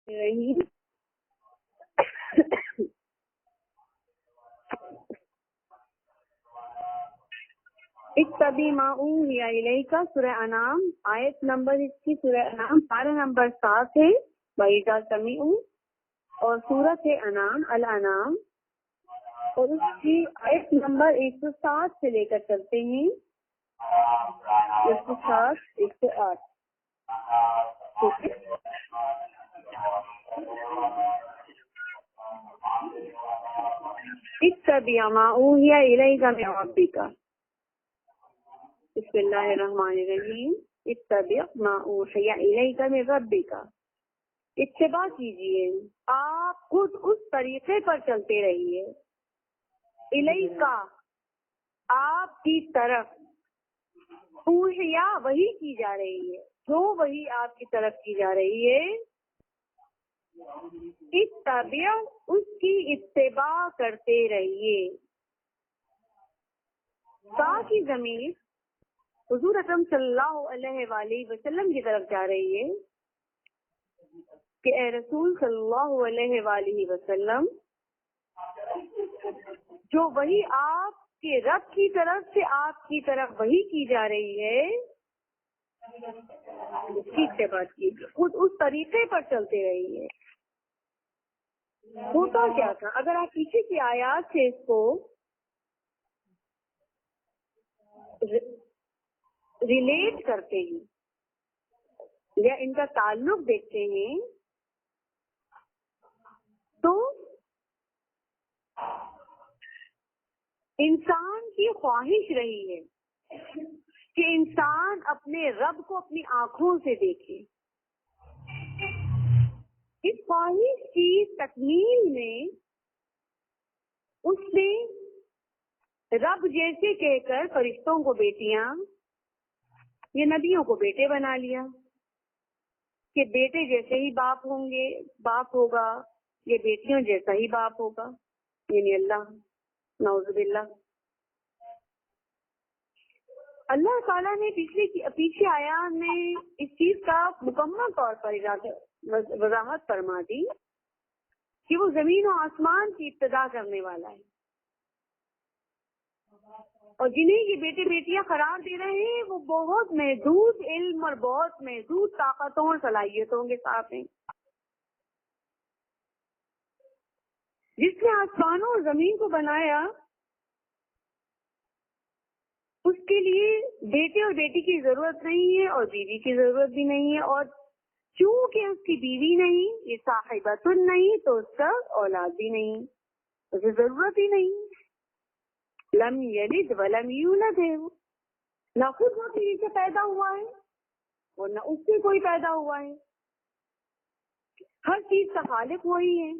رہی اتبع ما اوحی الیک سورہ انعام آیت نمبر اس کی سورہ انعام پارہ نمبر 7 ہے وَإِذَا سَمِعُوا اور سورۃ انعام الانعام اور اس کی آیت نمبر 107 سے لے کر چلتے ہیں 107 108 اتبع ما اوحی الیک من ربک بسم اللہ الرحمن الرحیم اتبع ما اوحی الیک من ربک اتباع کیجیے آپ خود اس طریقے پر چلتے رہیے الیکا آپ کی طرف اوحیا وہی کی جا رہی ہے جو وہی آپ کی طرف کی جا رہی ہے اتبع اس کی اتباع کرتے رہیے تا کی ضمیر حضور اکرم صلی اللہ علیہ وآلہ وسلم کی طرف جا رہی ہے کہ اے رسول صلی اللہ علیہ وآلہ وسلم جو وہی آپ کے رب کی طرف سے آپ کی طرف وہی کی جا رہی ہے اس کی اتباع کیجیے خود اس طریقے پر چلتے رہیے ہوتا کیا تھا اگر آپ پیچھے کی آیات سے اس کو ریلیٹ کرتے ہیں یا ان کا تعلق دیکھتے ہیں تو انسان کی خواہش رہی ہے کہ انسان اپنے رب کو اپنی آنکھوں سے دیکھے اس خواہش کی تکمیل میں اس نے رب جیسے کہہ کر فرشتوں کو بیٹیاں یہ نبیوں کو بیٹے بنا لیا کہ بیٹے جیسے ہی باپ ہوں گے باپ ہوگا یہ بیٹیوں جیسا ہی باپ ہوگا یعنی اللہ نعوذ باللہ اللہ تعالیٰ نے پیچھے آیات میں اس چیز کا مکمل طور پر وضاحت فرما دی کہ وہ زمین و آسمان کی ابتدا کرنے والا ہے اور جنہیں یہ بیٹے بیٹیاں قرار دے رہے ہیں وہ بہت محدود علم اور بہت محدود طاقتوں اور صلاحیتوں کے ساتھ ہیں جس نے آسمانوں اور زمین کو بنایا اس کے لیے بیٹے اور بیٹی کی ضرورت نہیں ہے اور بیوی کی ضرورت بھی نہیں ہے اور چونکہ اس کی بیوی نہیں یہ صاحبۃ نہیں تو اس کا اولاد بھی نہیں اسے ضرورت ہی نہیں لم یلد ولم یولد ہے نہ خود وہ کسی سے پیدا ہوا ہے اور نہ اس سے کوئی پیدا ہوا ہے ہر چیز کا خالق وہی ہے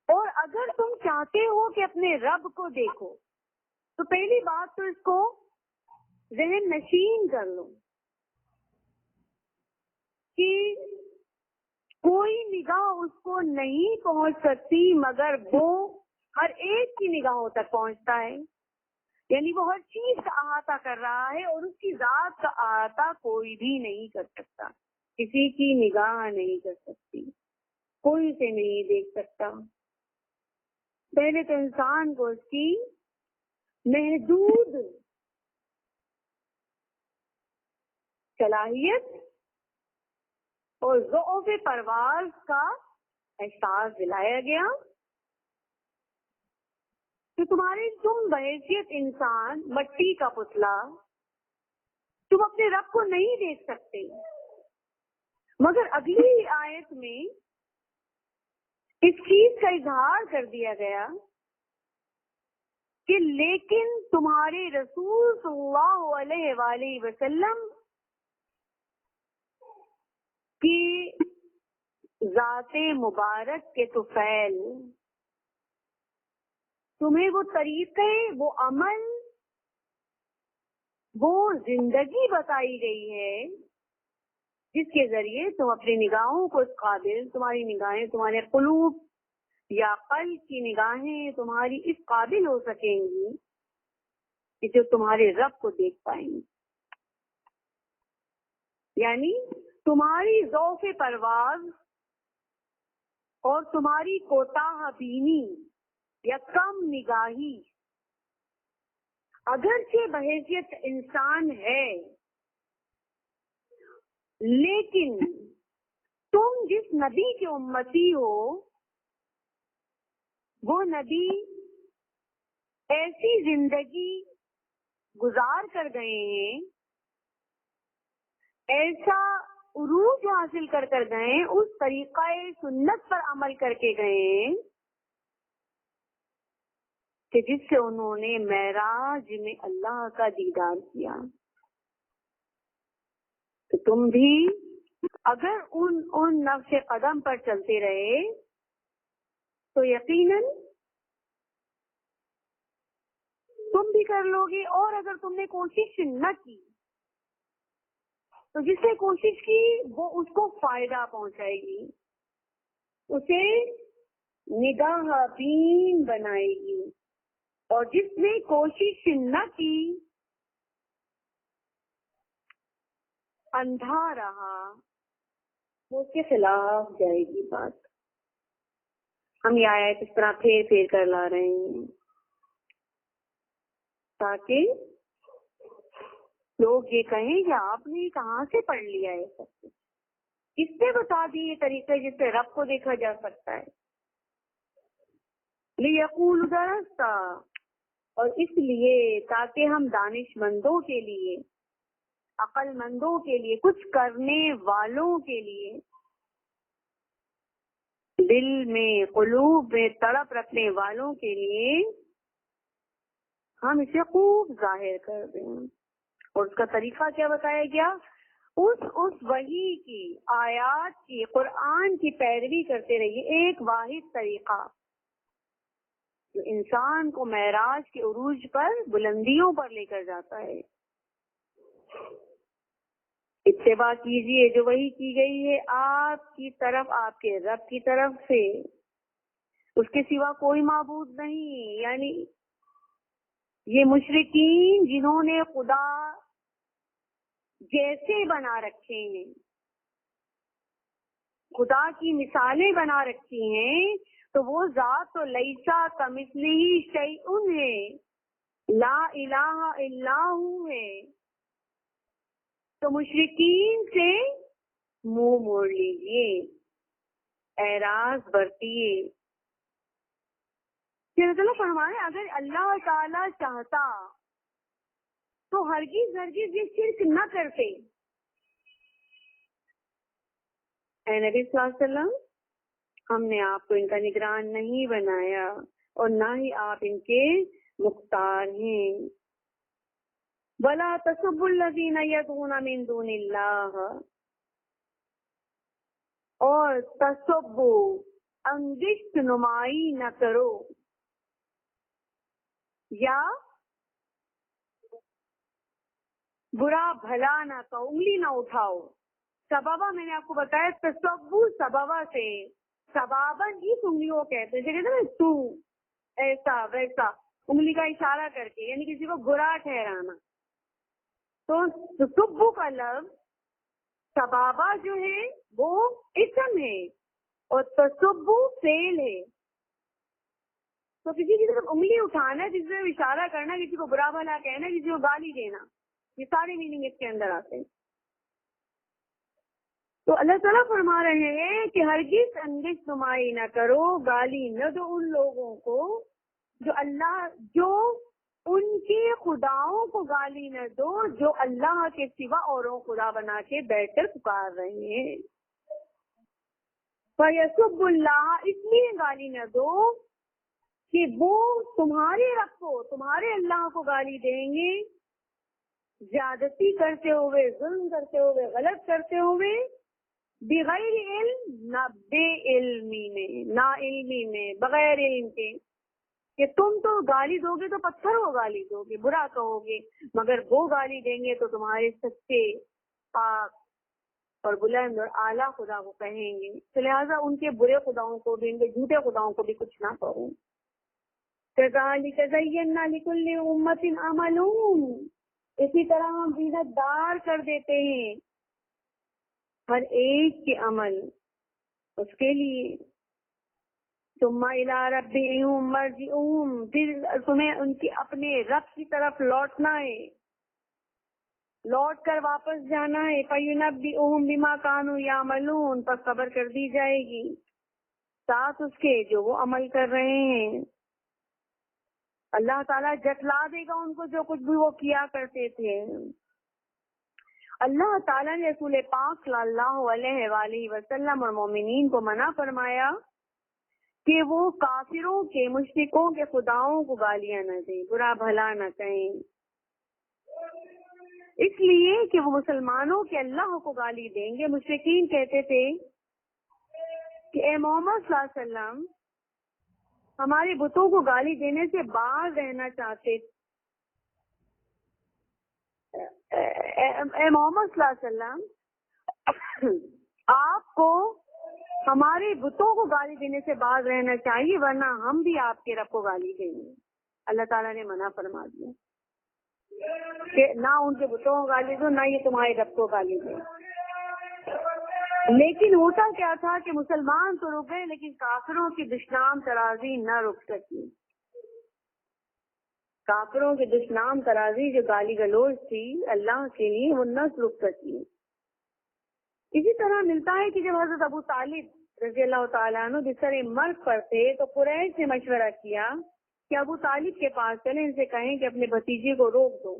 اور اگر تم چاہتے ہو کہ اپنے رب کو دیکھو تو پہلی بات تو اس کو ذہن نشین کر لو کہ کوئی نگاہ اس کو نہیں پہنچ سکتی مگر وہ ہر ایک کی نگاہوں تک پہنچتا ہے یعنی وہ ہر چیز کا احاطہ کر رہا ہے اور اس کی ذات کا احاطہ کوئی بھی نہیں کر سکتا کسی کی نگاہ نہیں کر سکتی کوئی اسے نہیں دیکھ سکتا پہلے تو انسان کو اس کی محدود صلاحیت اور ضعف پرواز کا احساس دلایا گیا کہ تم بحیثیت انسان مٹی کا پتلا تم اپنے رب کو نہیں دیکھ سکتے مگر اگلی آیت میں اس چیز کا اظہار کر دیا گیا کہ لیکن تمہارے رسول صلی اللہ علیہ وآلہ وسلم کی ذات مبارک کے طفیل تمہیں وہ طریقے وہ عمل وہ زندگی بتائی گئی ہے جس کے ذریعے تم اپنی نگاہوں کو اس قابل تمہاری نگاہیں تمہارے قلوب یا قلب کی نگاہیں تمہاری اس قابل ہو سکیں گی کہ جو تمہارے رب کو دیکھ پائیں گے یعنی تمہاری ضعف پرواز اور تمہاری کوتاہ بینی یا کم نگاہی اگرچہ بحیثیت انسان ہے، لیکن تم جس نبی کے امتی ہو وہ نبی ایسی زندگی گزار کر گئے ہیں، ایسا عروج حاصل کر گئے ہیں، اس طریقہ سنت پر عمل کر کے گئے ہیں کہ جس سے انہوں نے معراج میں اللہ کا دیدار کیا۔ تو تم بھی اگر ان نقش قدم پر چلتے رہے تو یقیناً تم بھی کر لو گے، اور اگر تم نے کوشش نہ کی تو جس نے کوشش کی وہ اس کو فائدہ پہنچائے گی، اسے نگاہ بین بنائے گی، اور جس نے کوشش نہ کی اندھا رہا وہ اس کے خلاف جائے گی بات۔ ہم یہ آیت اس طرح پھیر پھیر کر لا رہے ہیں تاکہ لوگ یہ کہیں کہ آپ نے کہاں سے پڑھ لیا ہے، سب کچھ کس نے بتا دی یہ طریقے جس سے رب کو دیکھا جا سکتا ہے۔ لیقول درست، اور اس لیے تاکہ ہم دانش مندوں کے لیے، عقل مندوں کے لیے، کچھ کرنے والوں کے لیے، دل میں قلوب میں تڑپ رکھنے والوں کے لیے ہم اسے خوب ظاہر کر دیں۔ اور اس کا طریقہ کیا بتایا گیا؟ اس وحی کی، آیات کی، قرآن کی پیروی کرتے رہیے، ایک واحد طریقہ جو انسان کو معراج کے عروج پر، بلندیوں پر لے کر جاتا ہے۔ اتباع کیجیے جو وحی کی گئی ہے آپ کی طرف، آپ کے رب کی طرف سے، اس کے سوا کوئی معبود نہیں۔ یعنی یہ مشرکین جنہوں نے خدا جیسے بنا رکھے ہیں، خدا کی مثالیں بنا رکھی ہیں، تو وہ ذات تو لیسا کمثلہ شیء ہے، لا الہ الا ہو ہے۔ تو مشرکین سے منہ موڑ لیجیے، اعراض برتیے۔ اللہ فرمائے اگر اللہ تعالی چاہتا تو ہرگز ہرگز یہ شرک نہ کرتے۔ اے نبی صلی اللہ علیہ وسلم، ہم نے آپ کو ان کا نگران نہیں بنایا اور نہ ہی آپ ان کے مختار ہیں۔ وَلَا تَسُبُّوا الَّذِينَ يَدْعُونَ مِن دُونِ اللَّهِ، اور تسبو، انگشت نمائی نہ کرو، یا برا بھلا نہ کہو، انگلی نہ اٹھاؤ۔ سبابہ میں نے آپ کو بتایا، تسبو سبابہ سے، سبابن اس انگلیوں کہتے ہیں، کہتے ہیں تو ایسا ویسا، انگلی کا اشارہ کر کے، یعنی کسی کو برا ٹھہرانا۔ تو تسبو کا لفظ، سبابہ جو ہے وہ اسم ہے اور تسبو فعل ہے۔ تو کسی کی طرف انگلی اٹھانا، کسی طرف اشارہ کرنا، کسی کو برا بھلا کہنا، کسی کو گالی دینا، یہ سارے میننگ اس کے اندر آتے ہیں۔ تو اللہ تعالیٰ فرما رہے ہیں کہ ہرگز انگشت نمائی نہ کرو، گالی نہ دو ان لوگوں کو جو ان کے خداؤں کو گالی نہ دو جو اللہ کے سوا اوروں خدا بنا کے بیٹھ کر پکار رہے ہیں۔ فَيَسُبُّ اللَّهَ، اس لیے گالی نہ دو کہ وہ تمہارے رب کو، تمہارے اللہ کو گالی دیں گے، زیادتی کرتے ہوئے، ظلم کرتے ہوئے، غلط کرتے ہوئے، بغیر علم، نہ بے علمی میں، نا علمی میں، بغیر علم کے، کہ تم تو گالی دو گے تو پتھر کو گالی دو گے، برا کہو گے، مگر وہ گالی دیں گے تو تمہارے سچے، پاک اور بلند اور اعلیٰ خدا کو کہیں گے۔ تو لہٰذا ان کے برے خداؤں کو بھی، ان کے جھوٹے خداؤں کو بھی کچھ نہ کہو۔ كَذَلِكَ زَيَّنَّا لِكُلِّ أُمَّةٍ عَمَلُهُمْ، اسی طرح ہم زینت دار کر دیتے ہیں ہر ایک کے عمل اس کے لیے. ثم الی ربہم مرجعہم، پھر تمہیں ان کی اپنے رب کی طرف لوٹنا ہے، لوٹ کر واپس جانا ہے. فینبئہم بما کانوا یعملون، پر خبر کر دی جائے گی ساتھ اس کے جو وہ عمل کر رہے ہیں. اللہ تعالیٰ جتلا دے گا ان کو جو کچھ بھی وہ کیا کرتے تھے. اللہ تعالیٰ نے رسول پاک صلی اللہ علیہ وآلہ وسلم اور مومنین کو منع فرمایا کہ وہ کافروں کے، مشرکوں کے خداؤں کو گالیاں نہ دیں، برا بھلا نہ کہیں، اس لیے کہ وہ مسلمانوں کے اللہ کو گالی دیں گے. مشرکین کہتے تھے کہ اے محمد صلی اللہ علیہ وسلم، ہمارے بتوں کو گالی دینے سے باز رہنا چاہتے، اے محمد صلی اللہ علیہ وسلم آپ کو ہمارے بتوں کو گالی دینے سے باز رہنا چاہیے، ورنہ ہم بھی آپ کے رب کو گالی دیں گے. اللہ تعالیٰ نے منع فرما دیا کہ نہ ان کے بتوں کو گالی دو، نہ یہ تمہارے رب کو گالی دو. لیکن ہوتا کیا تھا کہ مسلمان تو رک گئے لیکن کافروں کی دشنام ترازی نہ رک سکی. کافروں کی دشنام ترازی جو گالی گلوچ تھی اللہ کے لیے، وہ نہ رک سکی. اسی طرح ملتا ہے کہ جب حضرت ابو طالب رضی اللہ تعالیٰ عنہ بستر مرگ پر تھے تو قریش نے مشورہ کیا کہ ابو طالب کے پاس چلیں، ان سے کہیں کہ اپنے بھتیجے کو روک دو.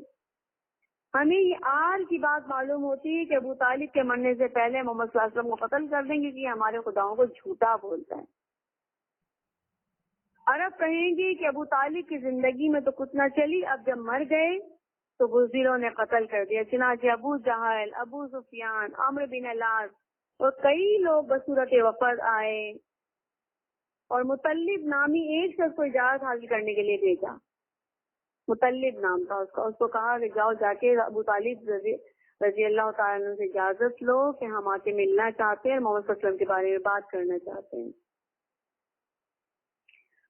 ہمیں یہ آج کی بات معلوم ہوتی ہے کہ ابو طالب کے مرنے سے پہلے محمد صلی اللہ علیہ وسلم کو قتل کر دیں گے کہ ہمارے خداؤں کو جھوٹا بولتا ہے. عرب کہیں گے کہ ابو طالب کی زندگی میں تو کچھ نہ چلی، اب جب مر گئے تو بزدلوں نے قتل کر دیا. چنانچہ ابو جہل، ابو سفیان، عمرو بن العاص اور کئی لوگ بصورت وفد آئے اور مطلب نامی ایک شخص کو اجازت حاصل کرنے کے لیے بھیجا. مطلب نام تھا اس کا. اس کو کہا کہ جاؤ جا کے ابو طالب رضی اللہ تعالیٰ عنہ سے اجازت لو کہ ہم آ کے ملنا چاہتے ہیں، محمد صلی اللہ علیہ وسلم کے بارے میں بات کرنا چاہتے ہیں.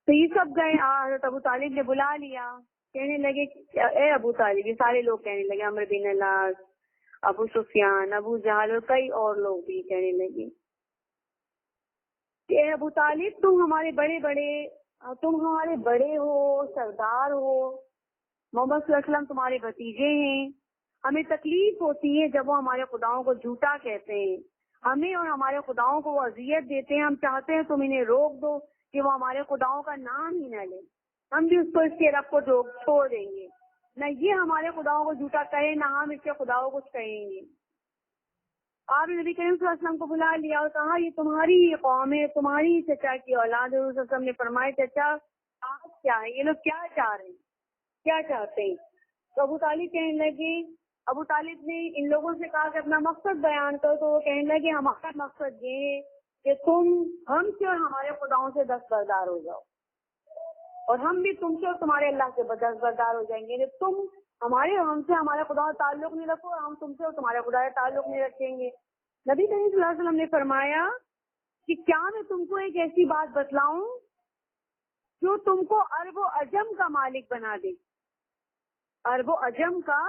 تو یہ سب گئے، حضرت ابو طالب نے بلا لیا. کہنے لگے اے ابو طالب، یہ سارے لوگ کہنے لگے، عمرو بن العاص، ابو سفیان، ابو جہل اور کئی اور لوگ بھی کہنے لگے کہ اے ابو طالب، تم ہمارے بڑے ہو، سردار ہو، محمد صلی اللہ علیہ وسلم تمہارے بھتیجے ہیں. ہمیں تکلیف ہوتی ہے جب وہ ہمارے خداؤں کو جھوٹا کہتے ہیں، ہمیں اور ہمارے خداؤں کو وہ اذیت دیتے ہیں. ہم چاہتے ہیں تم انہیں روک دو کہ وہ ہمارے خداؤں کا نام ہی نہ لیں، ہم بھی اس کو، اس کے رب کو چھوڑ دیں گے. نہ یہ ہمارے خداؤں کو جھوٹا کہے، نہ ہم اس کے خداؤں کو کہیں گے. آپ نے نبی کریم صلی اللہ علیہ وسلم کو بلا لیا اور کہا یہ تمہاری ہی قوم ہے، تمہاری چچا کی اولاد ہے. حضور صلی اللہ علیہ وسلم نے فرمایا چچا آپ کیا ہے، یہ لوگ کیا چاہ رہے ہیں، کیا چاہتے ہیں؟ تو ابو طالب کہنے لگے، ابو طالب نے ان لوگوں سے کہا کہ اپنا مقصد بیان کرو. تو وہ کہنے لگے ہمارا مقصد یہ ہے کہ تم ہم سے اور ہمارے خداؤں سے دستبردار ہو جاؤ، اور ہم بھی تم سے اور تمہارے اللہ سے دستبردار ہو جائیں گے. یعنی تم ہم سے ہمارے خدا سے تعلق نہیں رکھو، اور ہم تم سے اور تمہارے خدا سے تعلق نہیں رکھیں گے. نبی کریم صلی اللہ علیہ وسلم نے فرمایا کہ کیا میں تم کو ایک ایسی بات بتلاؤں جو تم کو عرب و عجم کا مالک بنا دے، عرب و عجم کا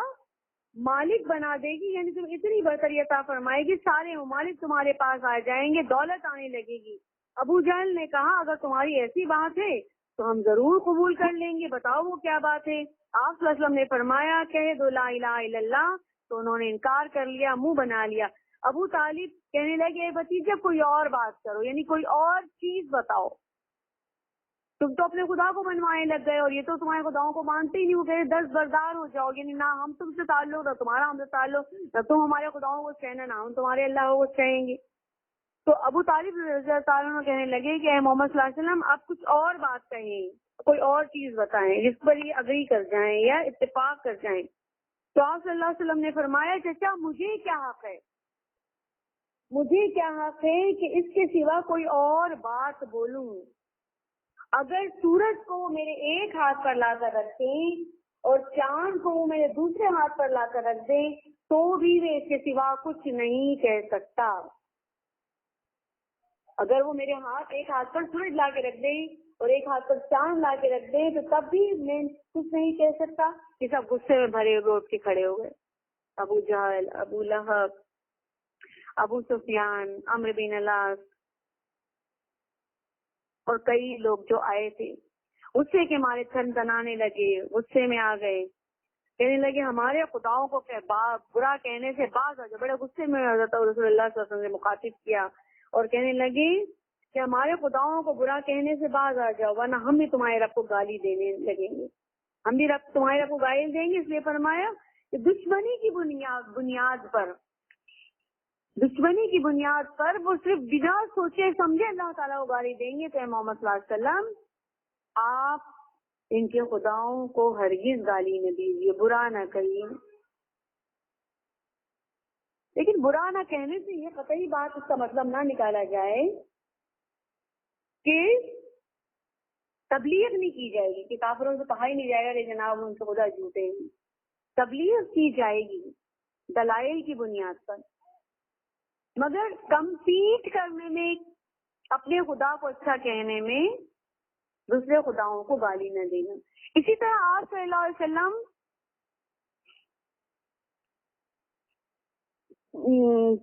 مالک بنا دے گی. یعنی تم اتنی برتری عطا فرمائے گی، سارے ممالک تمہارے پاس آ جائیں گے، دولت آنے لگے گی. ابو جہل نے کہا اگر تمہاری ایسی بات ہے تو ہم ضرور قبول کر لیں گے، بتاؤ وہ کیا بات ہے. آپ صلی اللہ علیہ وسلم نے فرمایا کہہ دو لا الہ الا اللہ. تو انہوں نے انکار کر لیا، منہ بنا لیا. ابو طالب کہنے لگے بھتیجے کوئی اور بات کرو، یعنی کوئی اور چیز بتاؤ. تم تو اپنے خدا کو منوانے لگ گئے اور یہ تو تمہارے خداؤں کو مانتے ہی نہیں. وہ کہے دستبردار ہو جاؤ، یعنی نہ ہم تم سے تعلق، نہ تمہارا ہم سے تعلق، نہ تم ہمارے خداؤں کو کہنا، نہ ہم تمہارے اللہ کو کہیں گے. تو ابو طالب رضی اللہ تعالیٰ عنہ کہنے لگے کہ اے محمد صلی اللہ علیہ وسلم آپ کچھ اور بات کہیں، کوئی اور چیز بتائیں جس پر یہ اگری کر جائیں یا اتفاق کر جائیں. تو آپ صلی اللہ علیہ وسلم نے فرمایا چچا مجھے کیا حق ہے، مجھے کیا حق ہے کہ اس کے سوا کوئی اور بات بولوں. اگر سورج کو وہ میرے ایک ہاتھ پر لا کر رکھیں اور چاند کو وہ میرے دوسرے ہاتھ پر لا کر رکھ دیں تو بھی میں اس کے سوا کچھ نہیں کہہ سکتا. اگر وہ میرے ایک ہاتھ پر سورج لا کے رکھ دیں اور ایک ہاتھ پر چاند لا کے رکھ دیں تو تب بھی میں کچھ نہیں کہہ سکتا. یہ سب غصے میں بھرے ہوئے اٹھ کے کھڑے ہو گئے. ابو جہل، ابو لہب، ابو سفیان، عمرو بن العاص اور کئی لوگ جو آئے تھے، غصے کے مارے تھن تنانے لگے، غصے میں آ گئے، کہنے لگے ہمارے خداؤں کو برا کہنے سے باز آ جاؤ. بڑے غصے میں حضرت رسول اللہ صلی اللہ علیہ وسلم نے مخاطب کیا اور کہنے لگے کہ ہمارے خداؤں کو برا کہنے سے باز آ جاؤ ورنہ ہم بھی تمہارے رب کو گالی دینے لگیں گے، ہم بھی تمہارے رب کو گالی دیں گے. اس لیے فرمایا کہ دشمنی کی بنیاد پر وہ صرف بنا سوچے سمجھے اللہ تعالیٰ کو گالی دیں گے. تو اے محمد صلی اللہ علیہ وسلم آپ ان کے خداؤں کو ہرگز گالی نہ دیجیے، برا نہ کہیے. لیکن برا نہ کہنے سے یہ قطعی بات اس کا مطلب نہ نکالا جائے کہ تبلیغ نہیں کی جائے گی، کہ کافروں سے کہا ہی نہیں جائے گا کہ جناب ان سے خدا جھوٹے ہیں. تبلیغ کی جائے گی دلائل کی بنیاد پر، مگر کمپیٹ کرنے میں، اپنے خدا کو اچھا کہنے میں دوسرے خداؤں کو گالی نہ دینا. اسی طرح آپ صلی اللہ علیہ وسلم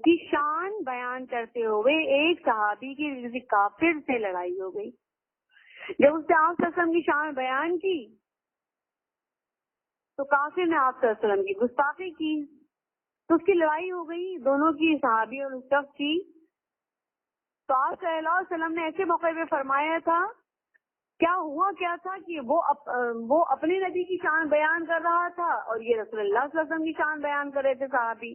کی شان بیان کرتے ہوئے ایک صحابی کی کسی کافر سے لڑائی ہو گئی. جب اس نے آپ صلی اللہ علیہ وسلم کی شان بیان کی تو کافر نے آپ صلی اللہ علیہ وسلم کی گستاخی کی، تو اس کی لڑائی ہو گئی دونوں کی، صحابی اور اس شخص کی. تو آپ صلی اللہ علیہ وسلم نے ایسے موقع پہ فرمایا تھا، کیا ہوا کیا تھا کہ وہ اپنے نبی کی شان بیان کر رہا تھا اور یہ رسول اللہ صلی اللہ علیہ وسلم کی شان بیان کر رہے تھے صحابی.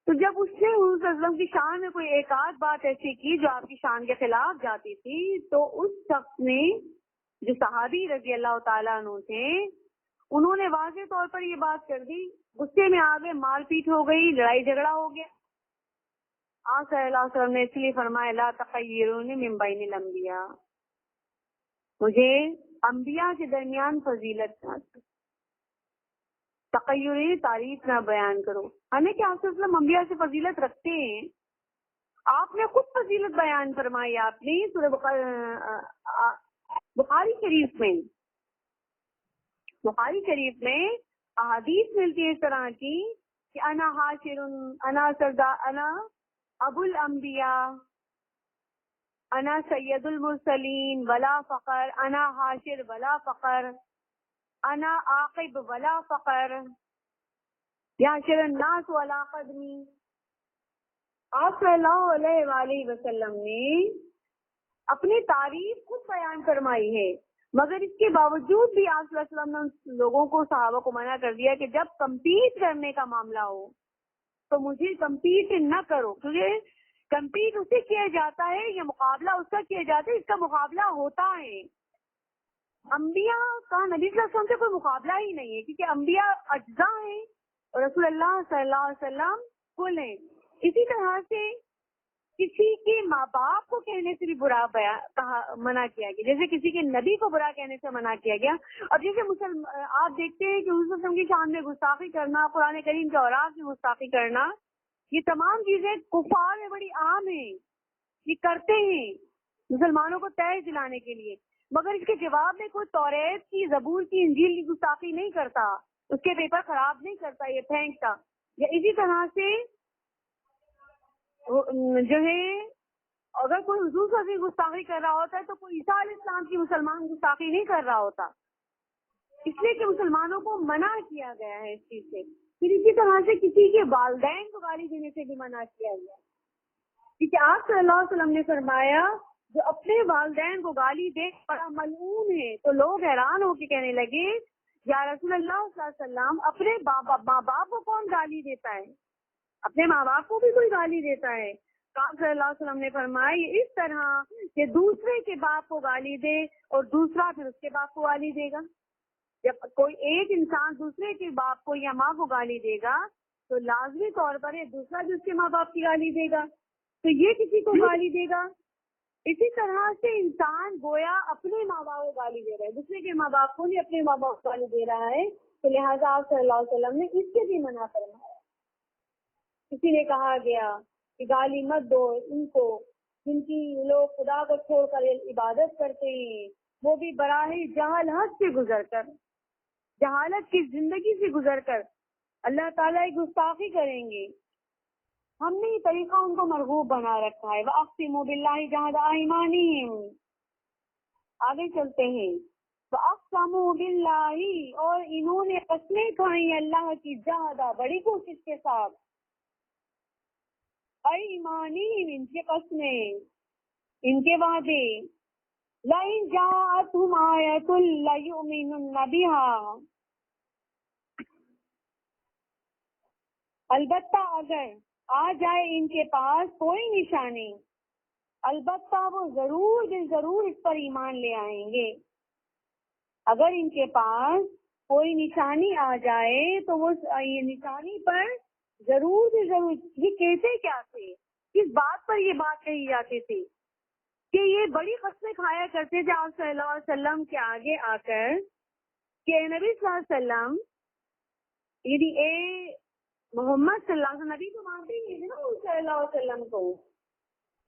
تو جب اس نے حضور صلی اللہ علیہ وسلم کی شان میں کوئی ایک آدھ بات ایسی کی جو آپ کی شان کے خلاف جاتی تھی، تو اس شخص نے، جو صحابی رضی اللہ تعالیٰ عنہ تھے، انہوں نے واضح طور پر یہ بات کر دی، غصے میں آ گئے، مار پیٹ ہو گئی، لڑائی جھگڑا ہو گیا. آپ صلی اللہ علیہ وسلم نے اس لیے فرمایا لا تخیرونی من بین الانبیاء، مجھے انبیاء کے درمیان فضیلت نہ دو، تخیری تعریف نہ بیان کرو. ہمیں کیا آپ صلی اللہ علیہ وسلم انبیاء سے فضیلت رکھتے ہیں؟ آپ نے خود فضیلت بیان فرمائی. آپ نے سورہ بخاری شریف میں احادیث ملتی ہے اس طرح کی کہ انا حاشر، انا سردار، انا ابو الانبیاء، انا سید المرسلین ولا فخر، انا حاشر ولا فخر، انا عاقب ولا فخر، یحشر الناس ولا قدمی. آپ صلی اللہ علیہ وآلہ وسلم نے اپنی تعریف خود بیان فرمائی ہے، مگر اس کے باوجود بھی آپ صلی اللہ علیہ وسلم نے لوگوں کو، صحابہ کو منع کر دیا کہ جب کمپیٹ کرنے کا معاملہ ہو تو مجھے کمپیٹ نہ کرو، کیونکہ کمپیٹ اسے کیا جاتا ہے یا مقابلہ اس کا کیا جاتا ہے اس کا مقابلہ ہوتا ہے. انبیاء کا نبی صلی اللہ علیہ وسلم سے کوئی مقابلہ ہی نہیں ہے، کیونکہ انبیاء اجزاء ہیں اور رسول اللہ صلی اللہ علیہ وسلم کل ہیں. اسی طرح سے کسی کے ماں باپ کو کہنے سے بھی برا منع کیا گیا، جیسے کسی کے نبی کو برا کہنے سے منع کیا گیا. اور جیسے آپ دیکھتے ہیں کہ حضور صلی اللہ علیہ وسلم کی شان میں گستاخی کرنا، قرآن کریم کے اوراد میں گستاخی کرنا، یہ تمام چیزیں کفار میں بڑی عام ہیں، یہ کرتے ہیں مسلمانوں کو تیز دلانے کے لیے. مگر اس کے جواب میں کوئی توریت کی، زبور کی، انجیل کی گستاخی نہیں کرتا، اس کے پیپر خراب نہیں کرتا، یہ پھینکتا. یا اسی طرح سے جو ہے اگر کوئی حضور صلی اللہ علیہ وسلم گستاخی کر رہا ہوتا ہے تو کوئی عیسیٰ علیہ السلام کی مسلمان گستاخی نہیں کر رہا ہوتا، اس لیے کہ مسلمانوں کو منع کیا گیا ہے اس چیز سے. پھر اسی طرح سے کسی کے والدین کو گالی دینے سے بھی منع کیا گیا، کیونکہ آپ صلی اللہ علیہ وسلم نے فرمایا جو اپنے والدین کو گالی دے بڑا ملعون ہے. تو لوگ حیران ہو کے کہنے لگے یا رسول اللہ صلی اللہ علیہ وسلم اپنے ماں باپ کو کون گالی دیتا ہے؟ اپنے ماں باپ کو بھی کوئی گالی دیتا ہے؟ آپ صلی اللہ علیہ وسلم نے فرمایا اس طرح کہ دوسرے کے باپ کو گالی دے اور دوسرا پھر اس کے باپ کو گالی دے گا. جب کوئی ایک انسان دوسرے کے باپ کو یا ماں کو گالی دے گا تو لازمی طور پر یہ دوسرا بھی اس کے ماں باپ کی گالی دے گا، تو یہ کسی کو گالی دے گا. اسی طرح سے انسان گویا اپنے ماں باپ کو گالی دے رہا ہے، دوسرے کے ماں باپ کو نہیں، اپنے ماں باپ کو گالی دے رہا ہے. تو لہٰذا آپ صلی اللہ علیہ وسلم نے اس سے بھی منع فرمایا. کسی نے کہا گیا کہ گالی مت دو ان کو جن کی لوگ خدا کو چھوڑ کر عبادت کرتے ہیں، وہ بھی براہ جہالت سے گزر کر، جہالت کی زندگی سے گزر کر اللہ تعالیٰ کی گستاخی کریں گے. ہم نے یہ طریقہ ان کو مرغوب بنا رکھا ہے. وَأَقْسِمُوا بِاللَّهِ جَهْدَ أَيْمَانِهِمْ. آگے چلتے ہیں. وَأَقْسَمُوا بِاللَّهِ، اور انہوں نے قسمیں کھائی اللہ کی زیادہ بڑی کوشش کے ساتھ. أَيْمَانِهِمْ، ان کے قسمیں، ان کے وعدے. لَئِن جَاءَتْهُمْ آيَةٌ لَيُؤْمِنُنَّ بِهَا، البتہ اگر آ جائے ان کے پاس کوئی نشانی، البتہ وہ ضرور اس پر ایمان لے آئیں گے. اگر ان کے پاس کوئی نشانی آ جائے تو وہ یہ نشانی پر ضرور. یہ کہتے کیا تھے؟ کس بات پر یہ بات کہی جاتی تھی؟ کہ یہ بڑی قسمیں کھایا کرتے تھے آپ صلی اللہ علیہ وسلم کے آگے آ کر کہ نبی صلی اللہ علیہ وسلم، یعنی اے محمد صلی اللہ علیہ وسلم، نبی کو مانتے ہی تھے نا صلی اللہ علیہ وسلم کو،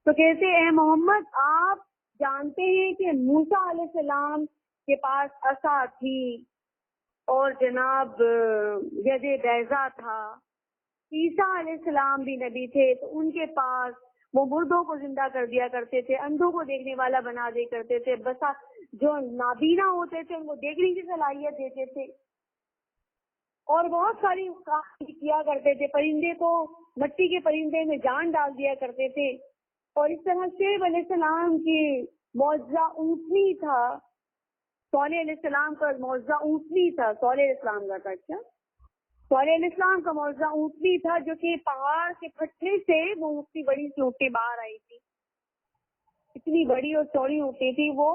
تو کہتے اے محمد آپ جانتے ہیں کہ موسیٰ علیہ السلام کے پاس عصا تھی اور جناب ید بیضا تھا. عیسیٰ علیہ السلام بھی نبی تھے تو ان کے پاس وہ مردوں کو زندہ کر دیا کرتے تھے، اندھوں کو دیکھنے والا بنا دیا کرتے تھے، بسا جو نابینا ہوتے تھے ان کو دیکھنے کی صلاحیت دیتے تھے، اور بہت ساری کام کیا کرتے تھے. پرندے کو مٹی کے پرندے میں جان ڈال دیا کرتے تھے. اور اس طرح شعیب علیہ السلام کی معجزہ اونٹنی تھا. صالح علیہ السلام کا معجزہ اونٹنی تھا. صالح علیہ السلام کا اچھا صالح علیہ السلام کا معجزہ اونٹنی تھا، جو کہ پہاڑ کے پھٹنے سے وہ اتنی بڑی سی اونٹنی باہر آئی تھی. اتنی بڑی اور چوڑی اونٹنی تھی، وہ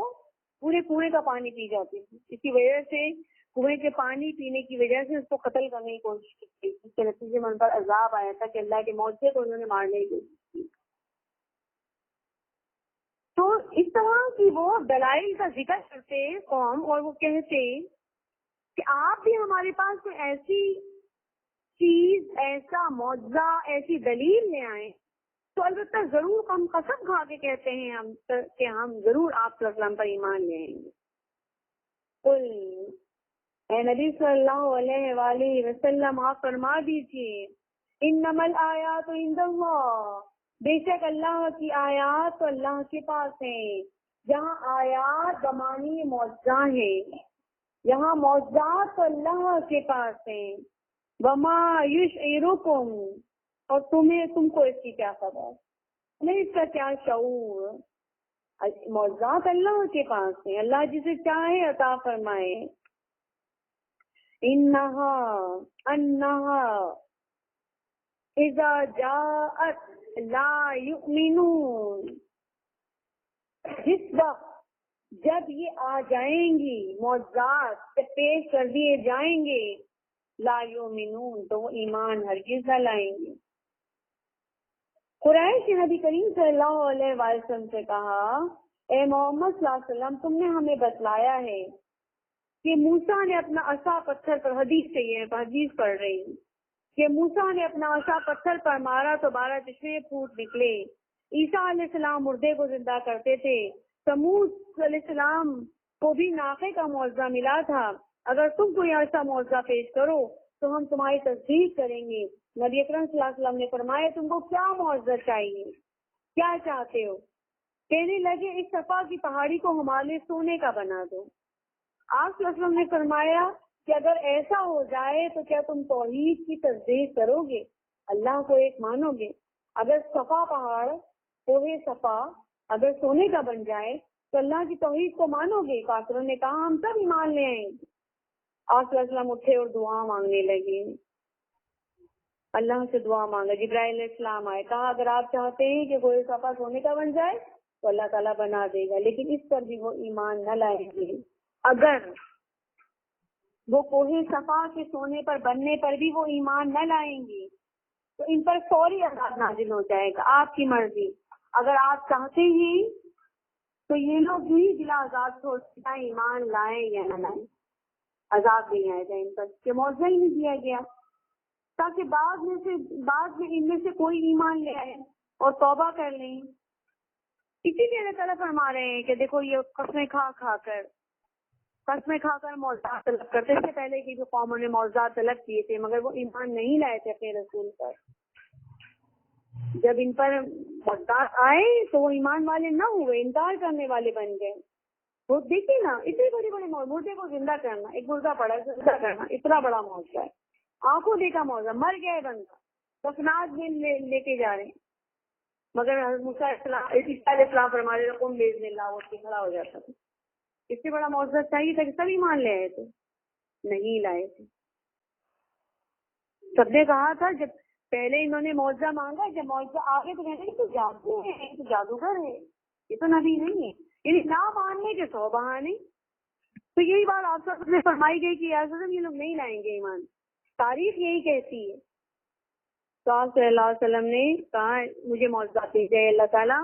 پورے کنویں کا پانی پی جاتی تھی. اس کی وجہ سے کنویں کے پانی پینے کی وجہ سے اس کو قتل کرنے کی کوشش کی تھی، جس کے نتیجے میں ان پر عذاب آیا تھا کہ اللہ کے معجزے کو انہوں نے مارنے کی کوشش کی. تو اس طرح کی وہ دلائل کا ذکر کرتے قوم، اور وہ کہتے کہ آپ بھی ہمارے پاس کوئی ایسی چیز، ایسا معجزہ، ایسی دلیل لے آئیں تو البتہ ضرور ہم قسم کھا کے کہتے ہیں کہ ہم ضرور آپ صلی اللہ علیہ وسلم پر ایمان لے آئیں گے. قل، اے نبی صلی اللہ علیہ وآلہ وسلم آپ فرما دیجیے، انما الآیات عند اللہ، بے شک اللہ کی آیات تو اللہ کے پاس ہیں. جہاں آیات بمانی معجزہ ہیں، یہاں معجزات تو اللہ کے پاس ہیں. وما یشعرکم، اور تم کو اس کی کیا خبر، نہیں اس کا کیا شعور. معجزات اللہ کے پاس ہیں، اللہ جسے چاہے عطا فرمائے. انہا اذا جاءت لا یؤمنون، جس وقت جب یہ آ جائیں گی معجزات، جب پیش کر دیے جائیں گے، لا یؤمنون، تو وہ ایمان ہرگز نہ لائیں گے. قریش نے نبی کریم صلی اللہ علیہ وسلم سے کہا، اے محمد صلی اللہ علیہ وسلم، تم نے ہمیں بتلایا ہے کہ موسیٰ نے اپنا عصا پتھر پر، حدیث چاہیے حدیث پڑھ رہی ہوں، کہ موسیٰ نے اپنا عصا پتھر پر مارا تو 12 چشمے پھوٹ نکلے. عیسیٰ علیہ السلام مردے کو زندہ کرتے تھے. سمود علیہ السلام کو بھی ناقے کا معجزہ ملا تھا. اگر تم کوئی ایسا معجزہ پیش کرو تو ہم تمہاری تصدیق کریں گے. نبی اکرم صلی اللہ علیہ وسلم نے فرمایا، تم کو کیا معجزہ چاہیے، کیا چاہتے ہو؟ کہنے لگے اس صفا کی پہاڑی کو ہمارے لیے سونے کا بنا دو. آپ صلی اللہ علیہ وسلم نے فرمایا کہ اگر ایسا ہو جائے تو کیا تم توحید کی تصدیق کرو گے، اللہ کو ایک مانو گے؟ اگر صفا پہاڑ، کوہ صفا اگر سونے کا بن جائے تو اللہ کی توحید کو مانو گے؟ کافروں نے کہا ہم سب ایمان لے آئیں گے. آپ صلی اللہ علیہ وسلم اٹھے اور دعا مانگنے لگے، اللہ سے دعا مانگا. جبرائیل علیہ السلام آئے، کہا اگر آپ چاہتے ہیں کہ کوئی صفا سونے کا بن جائے تو اللہ تعالیٰ بنا دے گا، لیکن اس پر بھی وہ ایمان نہ لائیں گے. اگر وہ کوہ صفا کے سونے پر بننے پر بھی وہ ایمان نہ لائیں گے تو ان پر فوری عذاب نازل ہو جائے گا، آپ کی مرضی. اگر آپ چاہتے ہیں تو یہ لوگ بھی بلا عذاب چھوڑ ایمان لائیں یا نہ لائیں، عذاب نہیں آئے گا ان پر، کہ معاوضہ ہی نہیں دیا گیا تاکہ بعد میں ان میں سے کوئی ایمان لے آئے اور توبہ کر لیں. اسی لیے اللہ تعالیٰ فرما رہے ہیں کہ دیکھو یہ قسمیں کھا کر معجزات طلب کرتے. اس سے پہلے کی جو قوموں نے معجزات طلب کیے تھے مگر وہ ایمان نہیں لائے تھے اپنے رسول پر. جب ان پر بغداد آئے تو وہ ایمان والے نہ ہوئے، انکار کرنے والے بن گئے. وہ دیکھیے نا اتنے بڑے بڑے مردے کو زندہ کرنا، ایک مردہ پڑا زندہ کرنا اتنا بڑا معجزہ ہے. آنکھوں دیکھا معجزہ، مر گیا ہے بندہ، دفنات میں لے کے جا رہے ہیں، مگر موسیٰ علیہ السلام فرما رہے قم باذن اللہ، وہ کھڑا ہو جاتا تھا. اس سے بڑا معجزہ چاہیے تھا کہ سب ایمان لے آئے تھے، نہیں لائے تھے. سب نے کہا تھا جب پہلے انہوں نے معجزہ مانگا، جب معجزہ آگے تو کہنے تو جادو ہے، تو جادوگر ہے، یہ تو نبی نہیں ہے. یعنی نہ ماننے کے 100 بہانے. تو یہی بات آپ سب نے فرمائی گئی کہ یا رسول اللہ یہ لوگ نہیں لائیں گے ایمان، تاریخ یہی کہتی ہے. تو آپ صلی اللہ علیہ وسلم نے کہا مجھے معجزات دیجیے اللہ تعالیٰ،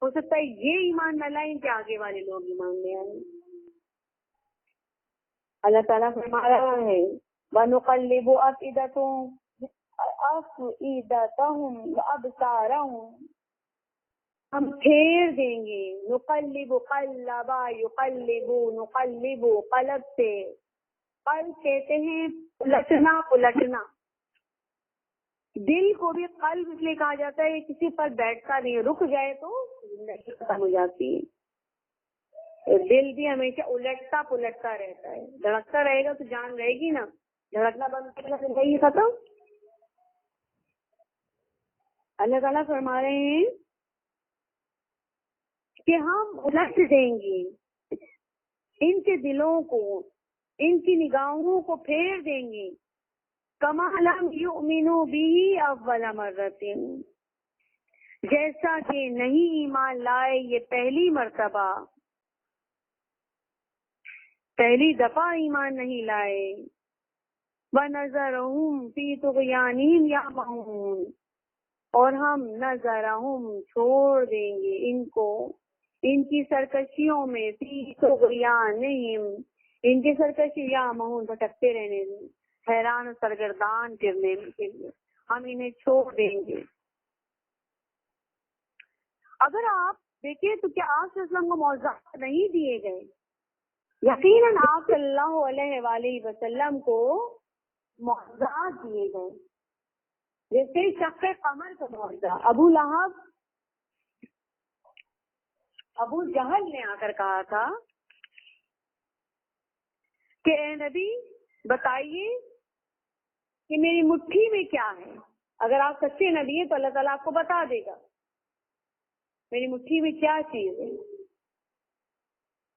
ہو سکتا ہے یہ ایمان نہ لائیں کہ آگے والے لوگ ایمان لے آئیں. اللہ تعالیٰ فرما رہا ہے وَنُقَلِّبُ أَفْئِدَتَهُمْ وَأَبْصَارَهُمْ، ہم پھیر دیں گے. نقلب قلبا یقلب، نقلب قلب سے، قلب کہتے ہیں پلٹنا پلٹنا. دل کو بھی قلب اس لیے کہا جاتا ہے کسی پر بیٹھتا نہیں، رک جائے تو زندگی ختم ہو جاتی ہے. دل بھی ہمیشہ الٹتا پلٹتا رہتا ہے. دھڑکتا رہے گا تو جان رہے گی نا، دھڑکنا بند کرے گا زندگی ختم. اللہ تعالیٰ فرما رہے ہیں کہ ہم الٹ دیں گے ان کے دلوں کو، ان کی نگاہوں کو پھیر دیں گے. کما لم یؤمنوا به اول مرۃ، جیسا کہ نہیں ایمان لائے یہ پہلی مرتبہ، پہلی دفعہ ایمان نہیں لائے. وَنَذَرُهُمْ فِي طُغْيَانِهِمْ يَعْمَهُونَ، اور ہم نظرہم چھوڑ دیں گے ان کو ان کی سرکشیوں میں، فی طغیانہم ان کی سرکشی، یعمہون بھٹکتے رہنے دیں، حیران و سرگردان کرنے کے لیے ہم انہیں چھوڑ دیں گے. اگر آپ دیکھیں تو کیا آپ صلی اللہ علیہ وسلم کو معجزات نہیں دیے گئے؟ یقیناً آپ صلی اللہ علیہ وآلہ وسلم کو معجزات دیے گئے، جیسے شق قمر کا معجزہ. ابو جہل نے آ کر کہا تھا کہ اے نبی بتائیے کہ میری مٹھی میں کیا ہے. اگر آپ سچے نبی ہیں تو اللہ تعالیٰ آپ کو بتا دے گا میری مٹھی میں کیا چیز ہے.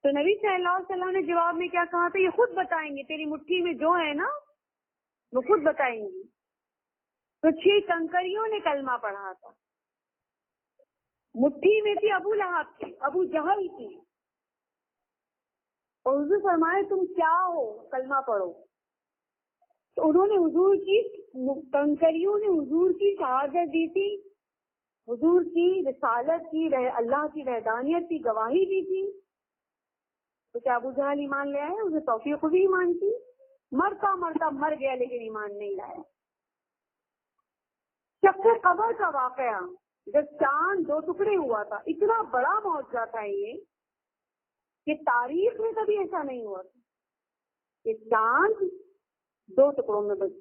تو نبی صلی اللہ علیہ وسلم نے جواب میں کیا کہا تھا؟ یہ خود بتائیں گے، تیری مٹھی میں جو ہے نا وہ خود بتائیں گی. تو 6 کنکریوں نے کلمہ پڑھا تھا، مٹھی میں تھی ابو لہب کی، ابو جہل کی. اور حضور فرمائے تم کیا ہو، کلمہ پڑھو. تو انہوں نے حضور کی کنکریوں نے حضور کی شہادت دی تھی، حضور کی رسالت کی، اللہ کی وحدانیت کی گواہی دی تھی. تو کیا ابو جہل ایمان لے آئے؟ اسے توفیق بھی ایمان کی، مرتا مرتا مر گیا لیکن ایمان نہیں لایا. شق قمر کا واقعہ جب چاند 2 ٹکڑے ہوا تھا، اتنا بڑا معجزہ تھا یہ کہ تاریخ میں کبھی ایسا نہیں ہوا تھا کہ چاند 2 ٹکڑوں میں بچ.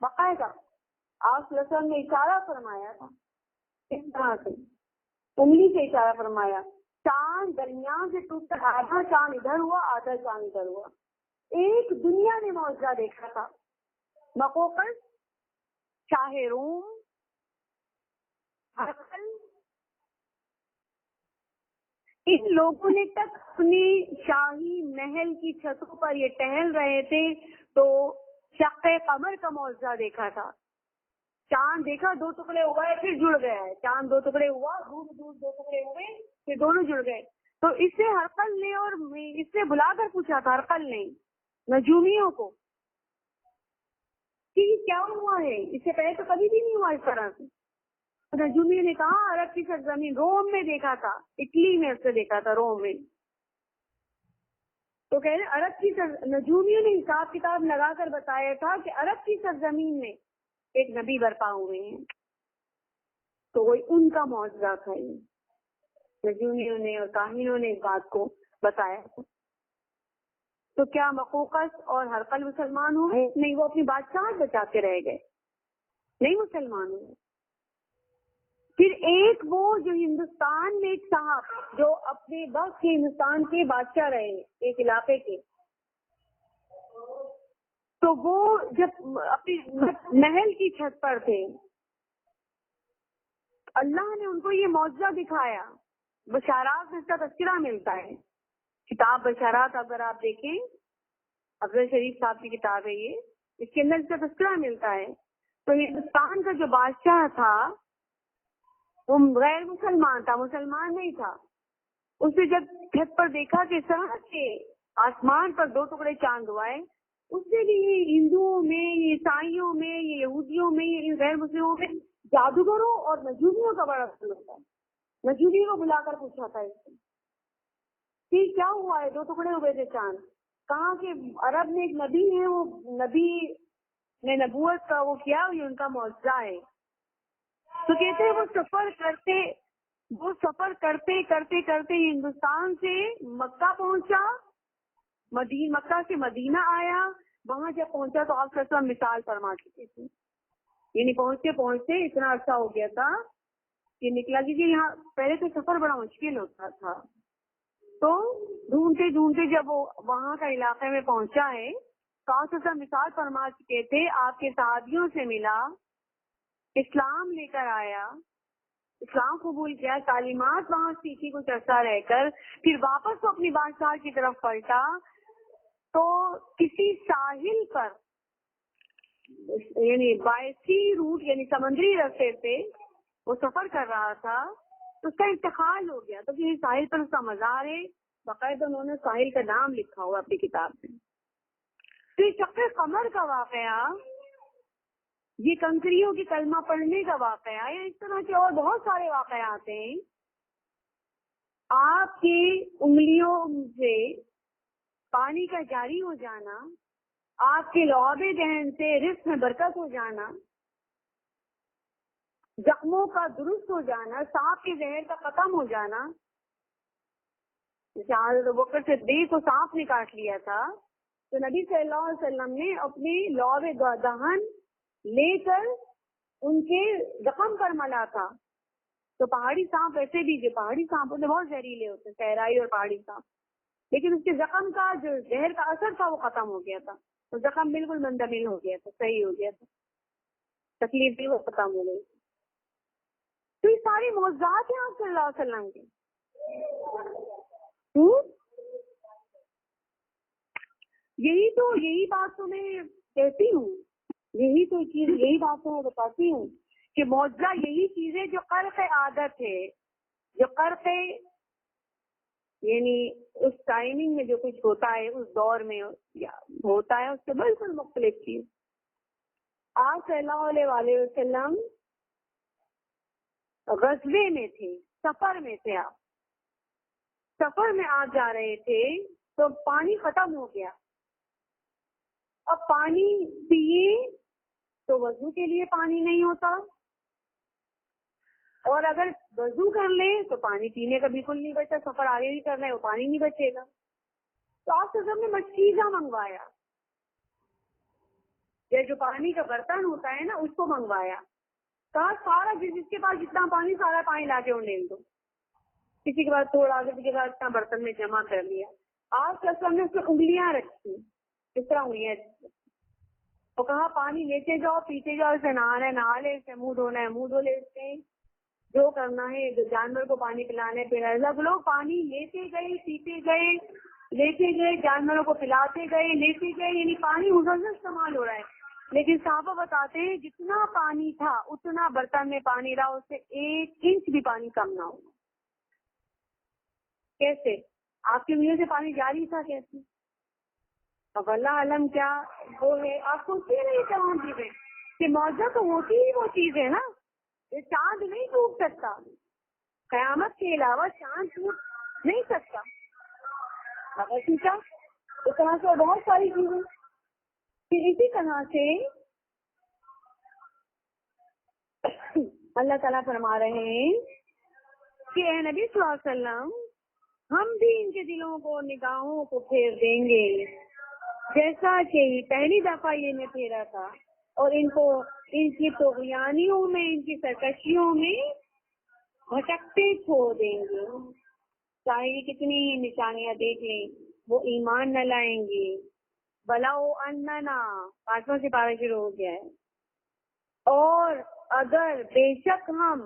باقاعدہ آپ صلی اللہ علیہ وسلم نے اشارہ فرمایا تھا، اس طرح سے انگلی سے اشارہ فرمایا، چاند درمیان سے ٹوٹ کر آدھا چاند ادھر ہوا آدھا چاند ادھر ہوا. ایک دنیا نے معجزہ دیکھا تھا. مقوقس، شاہ روم، ہرقل، ان لوگوں نے تک اپنی شاہی محل کی چھتوں پر یہ ٹہل رہے تھے تو شق قمر کا معجزہ دیکھا تھا. چاند دیکھا 2 ٹکڑے ہوا ہے پھر جڑ گیا ہے، چاند 2 ٹکڑے ہوا، دور دور 2 ٹکڑے ہوئے پھر دونوں جڑ گئے. تو اس سے ہرقل نے اور اس سے بلا کر پوچھا تھا ہرقل نے نجومیوں کو کہ کیا ہوا ہے، اس سے پہلے تو کبھی بھی نہیں ہوا اس طرح سے. نجومیوں نے کہا عرب کی سرزمین روم میں دیکھا تھا، اٹلی میں اسے دیکھا تھا، روم میں. تو کہہ رہے عرب کی نجومیوں نے حساب کتاب لگا کر بتایا تھا کہ عرب کی سرزمین میں ایک نبی برپا ہوئے ہیں. تو وہی ان کا معجزہ تھا. نجومیوں نے اور کاہنوں نے اس بات کو بتایا تھا. تو کیا مقوقس اور ہرقل مسلمان ہوئے؟ نہیں، وہ اپنی بادشاہت بچاتے رہ گئے، نہیں مسلمان ہوئے. پھر ایک وہ جو ہندوستان میں ایک صاحب جو اپنے وقت کے ہندوستان کے بادشاہ رہے ایک علاقے کے، تو وہ جب اپنی محل کی چھت پر تھے، اللہ نے ان کو یہ معجزہ دکھایا. بشارات میں اس کا تذکرہ ملتا ہے. کتاب بشارات اگر آپ دیکھیں، افضل شریف صاحب کی کتاب ہے یہ، اس کے اندر اس کا تذکرہ ملتا ہے. تو ہندوستان کا جو بادشاہ تھا وہ غیر مسلمان تھا، مسلمان نہیں تھا. اس نے جب چھت پر دیکھا کہ اس طرح سے آسمان پر 2 ٹکڑے چاند ہوئے، اس سے بھی یہ ہندوؤں میں، یہ عیسائیوں میں، یہ یہودیوں میں، یہ غیر مسلموں میں جادوگروں اور نجومیوں کا بڑا اثر ہوتا ہے. نجومی کو بلا کر پوچھا تھا اس سے کہ کیا ہوا ہے، 2 ٹکڑے ہوئے تھے چاند. کہا کہ عرب میں ایک نبی ہے، وہ نبی نے نبوت کا وہ کیا، یہ ان کا معجزہ ہے. تو کہتے ہیں وہ سفر کرتے کرتے ہندوستان سے مکہ پہنچا، مکہ سے مدینہ آیا. وہاں جب پہنچا تو آپ کا مثال فرما چکے تھے، یعنی پہنچتے پہنچتے اتنا عرصہ ہو گیا تھا کہ نکلا. کیونکہ یہاں پہلے تو سفر بڑا مشکل ہوتا تھا، تو ڈھونڈتے ڈھونڈتے جب وہ وہاں کا علاقے میں پہنچا ہے تو آپ کا مثال فرما چکے تھے. آپ کے صحابیوں سے ملا، اسلام لے کر آیا، اسلام قبول کیا، تعلیمات وہاں سیکھی کچھ عرصہ رہ کر، پھر واپس وہ اپنی بادشاہ کی طرف پلٹا. تو کسی ساحل پر، یعنی باعثی روٹ، یعنی سمندری راستے سے وہ سفر کر رہا تھا، تو اس کا انتقال ہو گیا. تو کسی ساحل پر اس کا مزار ہے، باقاعدہ انہوں نے ساحل کا نام لکھا ہوا اپنی کتاب میں. تو یہ شق قمر کا واقعہ، یہ کنکریوں کی کلمہ پڑھنے کا واقعہ، یا اس طرح کے اور بہت سارے واقعات ہیں. آپ کی انگلیوں سے پانی کا جاری ہو جانا، آپ کے لعاب دہن سے رزق میں برکت ہو جانا، زخموں کا درست ہو جانا، سانپ کے زہر کا ختم ہو جانا. جیسے حضرت ابوبکر صدیق کو سانپ نے کاٹ لیا تھا تو نبی صلی اللہ علیہ وسلم نے اپنی لعاب دہن لے کر ان کے زخم پر ملا تھا. تو پہاڑی سانپ ایسے بھی، جو پہاڑی سانپ ہوتے بہت زہریلے ہوتے ہیں، صحرائی اور پہاڑی سانپ، لیکن اس کے زخم کا جو زہر کا اثر تھا وہ ختم ہو گیا تھا. تو زخم بالکل مندمل ہو گیا تھا، صحیح ہو گیا تھا، تکلیف بھی وہ ختم ہو گئی. تو یہ ساری معجزات ہیں آپ صلی اللہ علیہ وسلم کے. یہی بات تو میں کہتی ہوں، یہی بات تو میں بتاتی ہوں کہ معجزہ یہی چیز ہے جو خرق عادت ہے، جو خرق یعنی اس ٹائمنگ میں جو کچھ ہوتا ہے، اس دور میں ہوتا ہے، اس سے بالکل مختلف چیز. آپ صلی اللہ علیہ وسلم غزوے میں تھے، سفر میں تھے. آپ سفر میں آپ جا رہے تھے تو پانی ختم ہو گیا. اب پانی پیے تو وضو کے لیے پانی نہیں ہوتا، اور اگر وضو کر لے تو پانی پینے کا بالکل نہیں بچتا. سفر آگے بھی کرنا ہے، وہ پانی نہیں بچے گا. تو آپ سب نے مشکیزہ منگوایا، یہ جو پانی کا برتن ہوتا ہے نا اس کو منگوایا. کہا سارا جس کے پاس جتنا پانی، سارا پانی لا کے انڈیل دو. کسی کے بعد تھوڑا، کسی کے بعد اتنا برتن میں جمع کر لیا. آپ سب نے اس میں انگلیاں رکھی، اس طرح انگلیاں رکھی، اور کہا پانی لیتے جاؤ، پیتے جاؤ. اسے نہانا ہے نہا لے، اسے منہ دھونا ہے منہ دھو لے، اسے جو کرنا ہے، جو جانور کو پانی پلانا ہے سب لوگ پانی لیتے گئے، پیتے گئے، لیتے گئے، جانوروں کو پلاتے گئے، لیتے گئے. یعنی پانی مسلسل استعمال ہو رہا ہے. لیکن صحابہ بتاتے ہیں جتنا پانی تھا اتنا برتن میں پانی رہا، اس سے 1 انچ بھی پانی کم نہ ہو. کیسے؟ آپ کی انگلیوں سے پانی جاری تھا کیسے؟ اب اللہ علم کیا وہ ہے. آپ سوچیے نا یہ تمام چیزیں کہ معجزہ تو ہوتی ہی وہ چیز ہے نا. یہ چاند نہیں ٹوٹ سکتا، قیامت کے علاوہ چاند ٹوٹ نہیں سکتا. اگر ٹوٹا اس طرح سے بہت ساری چیزیں. پھر اسی طرح سے اللہ تعالیٰ فرما رہے ہیں کہ اے نبی صلی اللہ علیہ وسلم، ہم بھی ان کے دلوں کو، نگاہوں کو پھیر دیں گے جیسا کہ پہلی دفعہ یہ نے پھیرا تھا، اور ان کو ان کی طغیانیوں میں، ان کی سرکشیوں میں بھٹکتے چھوڑ دیں گے. چاہے یہ کتنی ہی نشانیاں دیکھ لیں وہ ایمان نہ لائیں گے. بلاؤ اننا 5واں سپارہ شروع ہو گیا ہے. اور اگر بے شک ہم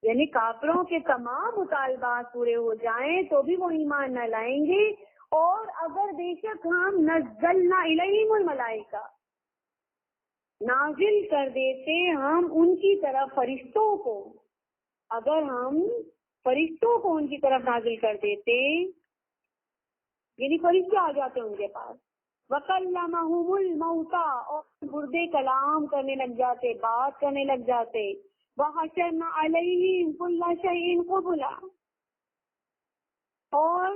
یعنی کافروں کے تمام مطالبات پورے ہو جائیں تو بھی وہ ایمان نہ لائیں گے. اور اگر بے شک ہم نزلنا الیہم الملائکہ نازل کر دیتے ہم ان کی طرف فرشتوں کو, اگر ہم فرشتوں کو ان کی طرف نازل کر دیتے یعنی فرشتے آ جاتے ان کے پاس. وَكَلَّمَهُمُ الْمَوْتَى اور مردے کلام کرنے لگ جاتے, بات کرنے لگ جاتے. وَحَشَرْنَا عَلَيْهِمْ كُلَّ شَيْءٍ قُبُلًا اور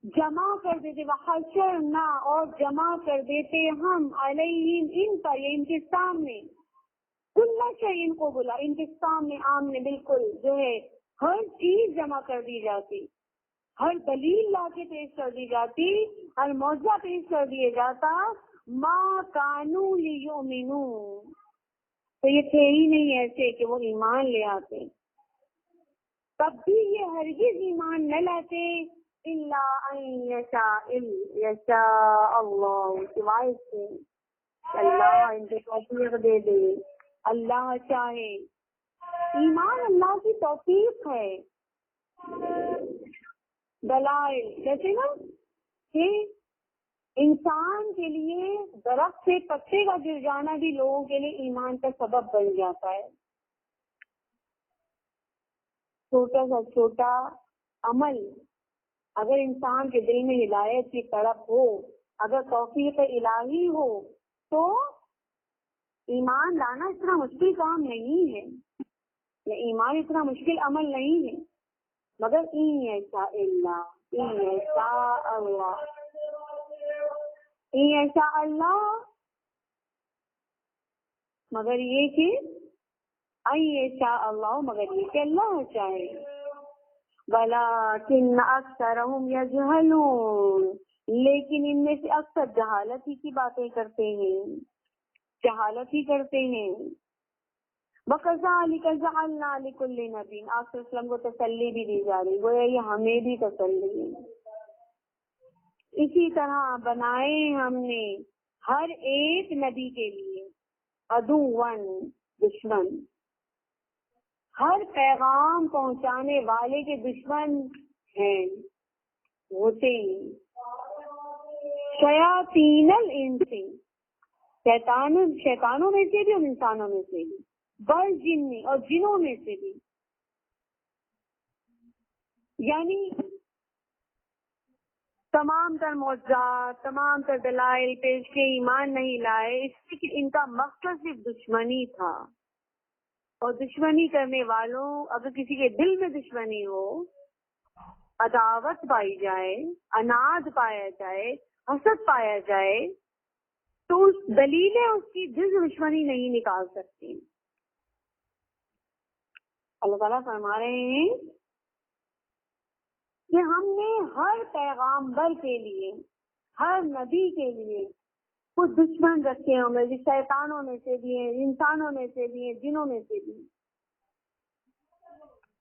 جمع کر دیتے. وَحَشَرْنَا اور جمع کر دیتے ہم عَلَيْهِمْ ان پر یا ان کے سامنے كُلَّ شَيْءٍ قُبُلًا ان کے سامنے آمنے بالکل جو ہے ہر چیز جمع کر دی جاتی, ہر دلیل لا کے پیش کر دی جاتی, ہر معجزہ پیش کر دیا جاتا. ما کانوا لیؤمنوا تو یہ تھے ہی نہیں ایسے کہ وہ ایمان لے آتے, تب بھی یہ ہرگز ایمان نہ لاتے. الا ان یشاء اللہ سوائے سے اللہ ان کو توفیق دے دے, اللہ چاہے. ایمان اللہ کی توفیق ہے. دلائل جیسے نا کہ انسان کے لیے درخت سے پتے کا گر جانا بھی لوگوں کے لیے ایمان کا سبب بن جاتا ہے. چھوٹا سا چھوٹا عمل اگر انسان کے دل میں ہدایت کی تڑپ ہو, اگر توفیق الہی ہو تو ایمان لانا اتنا مشکل کام نہیں ہے, یا ایمان اتنا مشکل عمل نہیں ہے. مگر ان یشاء اللہ, ان یشاء اللہ, ان یشاء اللہ مگر یہ کہ ان یشاء اللہ مگر یہ کہ اللہ چاہے. ولکن اکثرهم یجہلون لیکن ان میں سے اکثر جہالت ہی کی باتیں کرتے ہیں, جہالت ہی کرتے ہیں. وَكَذَلِكَ جَعَلْنَا لِكُلِّ نَبِيٍّ آپ صلی اللہ علیہ وسلم کو تسلی بھی دی جا رہی, گویا یہ ہمیں بھی تسلی ہے. اسی طرح بنائے ہم نے ہر ایک نبی کے لیے عدوًا دشمن, ہر پیغام پہنچانے والے کے دشمن ہیں ہوتے ہیں. شیاطین الانس شیطانوں میں سے بھی اور انسانوں میں سے بھی, بل جنی اور جنوں میں سے بھی. یعنی تمام تر معجزات تمام تر دلائل پیش کے ایمان نہیں لائے, اس لیے کہ ان کا مقصد صرف دشمنی تھا. اور دشمنی کرنے والوں اگر کسی کے دل میں دشمنی ہو, عداوت پائی جائے, اناد پایا جائے, حسد پایا جائے, تو اس دلیلیں اس کی دل سے دشمنی نہیں نکال سکتی. اللہ تعالیٰ فرما رہے ہیں کہ ہم نے ہر پیغامبر کے لیے, ہر نبی کے لیے کچھ دشمن رکھے ہوں گے, شیطانوں میں سے بھی ہیں, انسانوں میں سے بھی ہیں, جنوں میں سے بھی.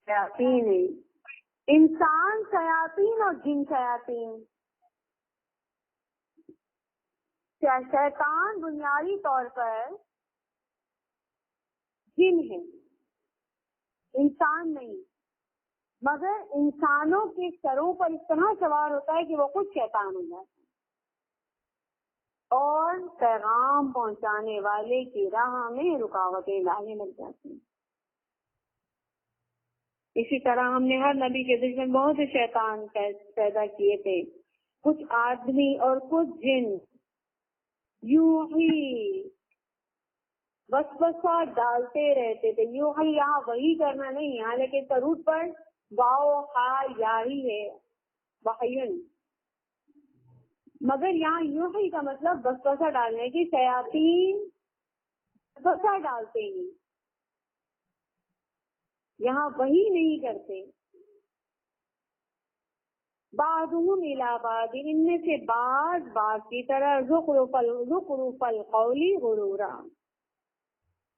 شیاطین ہیں, انسان شیاطین اور جن شیاطین. شیطان بنیادی طور پر جن ہے, انسان نہیں, مگر انسانوں کے سروں پر اس طرح سوار ہوتا ہے کہ وہ خود شیطان ہو جاتا ہے اور پیغام پہنچانے والے کی راہ میں رکاوٹیں لانے لگ جاتی ہیں. اسی طرح ہم نے ہر نبی کے دشمن بہت سے شیطان پیدا کیے تھے, کچھ آدمی اور کچھ جن. یوں ہی وسوسہ ڈالتے رہتے تھے. یوں ہی یہاں وہی کرنا نہیں, یہاں لیکن تروٹ پر واؤ ہا یا ہی ہے وحیون, مگر یہاں یوں ہی کا مطلب وسوسہ ڈالنے کی. شیاطین وسوسہ ڈالتے ہیں, یہاں وہی نہیں کرتے. بعضهم الی بعض ان میں سے بعض کی طرح زخرف القول غرورا